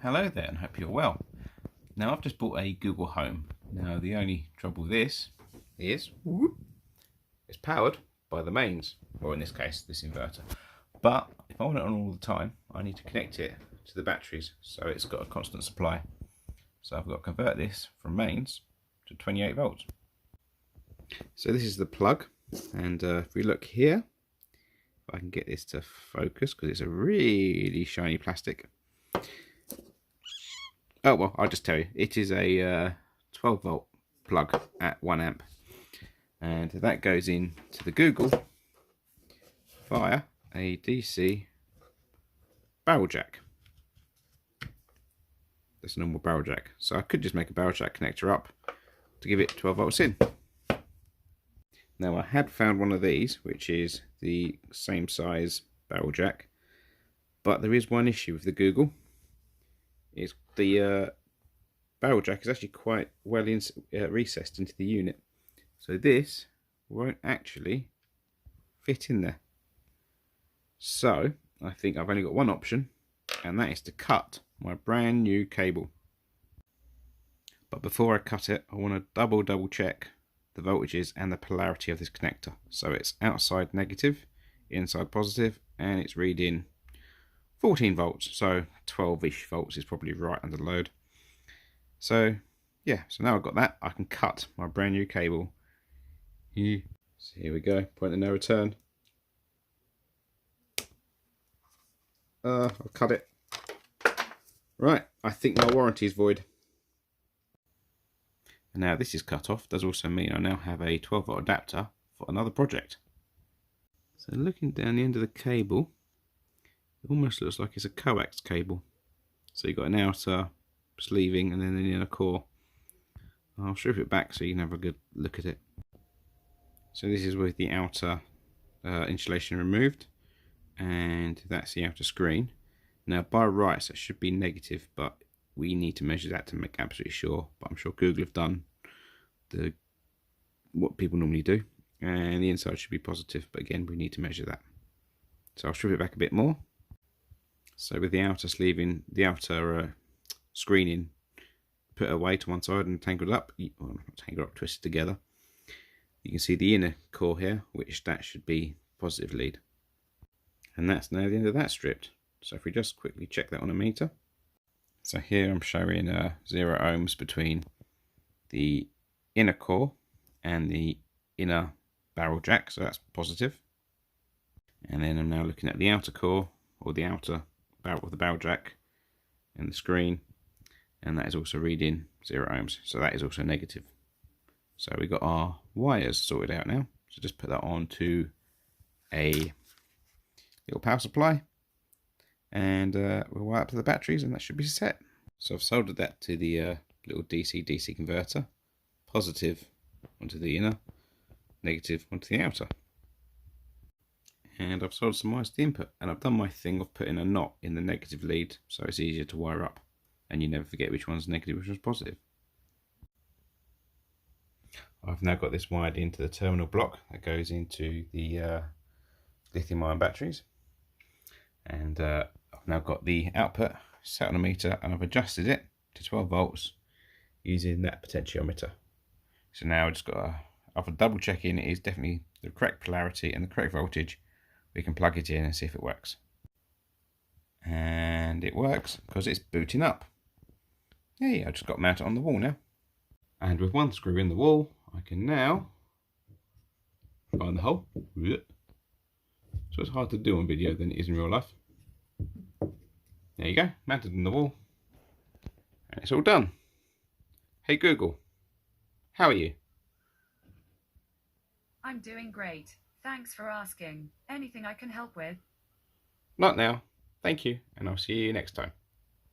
Hello there and hope you're well. Now I've just bought a Google Home. Now the only trouble with this is it's powered by the mains, or in this case this inverter. But if I want it on all the time, I need to connect it to the batteries so it's got a constant supply. So I've got to convert this from mains to 28 volts. So this is the plug, and if we look here, if I can get this to focus because it's a really shiny plastic. Oh well, I'll just tell you, it is a 12 volt plug at 1 amp, and that goes into the Google via a DC barrel jack. That's a normal barrel jack, so I could just make a barrel jack connector up to give it 12 volts in. Now I had found one of these which is the same size barrel jack, but there is one issue with the Google. Is the barrel jack is actually quite well recessed into the unit, so this won't actually fit in there. So I think I've only got one option, and that is to cut my brand new cable. But before I cut it, I want to double check the voltages and the polarity of this connector. So it's outside negative, inside positive, and it's reading 14 volts, so 12-ish volts is probably right under load. So yeah, so now I've got that, I can cut my brand new cable. So here we go, point of no return. I'll cut it. Right, I think my warranty is void. And now this is cut off does also mean I now have a 12 volt adapter for another project. So looking down the end of the cable, it almost looks like it's a coax cable. So you've got an outer sleeving and then an inner core. I'll strip it back so you can have a good look at it. So this is with the outer insulation removed, and that's the outer screen. Now by rights that should be negative, but we need to measure that to make absolutely sure. But I'm sure Google have done what people normally do, and the inside should be positive, but again we need to measure that. So I'll strip it back a bit more. So with the outer sleeving, the outer screening put away to one side and tangled up, well, not tangled up, twisted together, you can see the inner core here, which that should be positive lead. And that's now the end of that stripped. So if we just quickly check that on a meter. So here I'm showing 0 ohms between the inner core and the inner barrel jack, so that's positive. And then I'm now looking at the outer core, or the outer barrel of the barrel jack and the screen, and that is also reading 0 ohms, so that is also negative. So we got our wires sorted out now, so just put that on to a little power supply, and we'll wire up to the batteries, and that should be set. So I've soldered that to the little DC-DC converter, positive onto the inner, negative onto the outer. And I've soldered some wires to the input, and I've done my thing of putting a knot in the negative lead so it's easier to wire up, and you never forget which one's negative, which one's positive. I've now got this wired into the terminal block that goes into the lithium-ion batteries, and I've now got the output set on a meter, and I've adjusted it to 12 volts using that potentiometer. So now I've just got to, after double checking it is definitely the correct polarity and the correct voltage, we can plug it in and see if it works. And it works because it's booting up. Yeah, I just got to mount it on the wall now. And with one screw in the wall, I can now find the hole. So it's hard to do on video than it is in real life. There you go, mounted on the wall. And it's all done. Hey Google, how are you? I'm doing great. Thanks for asking. Anything I can help with? Not now. Thank you, and I'll see you next time.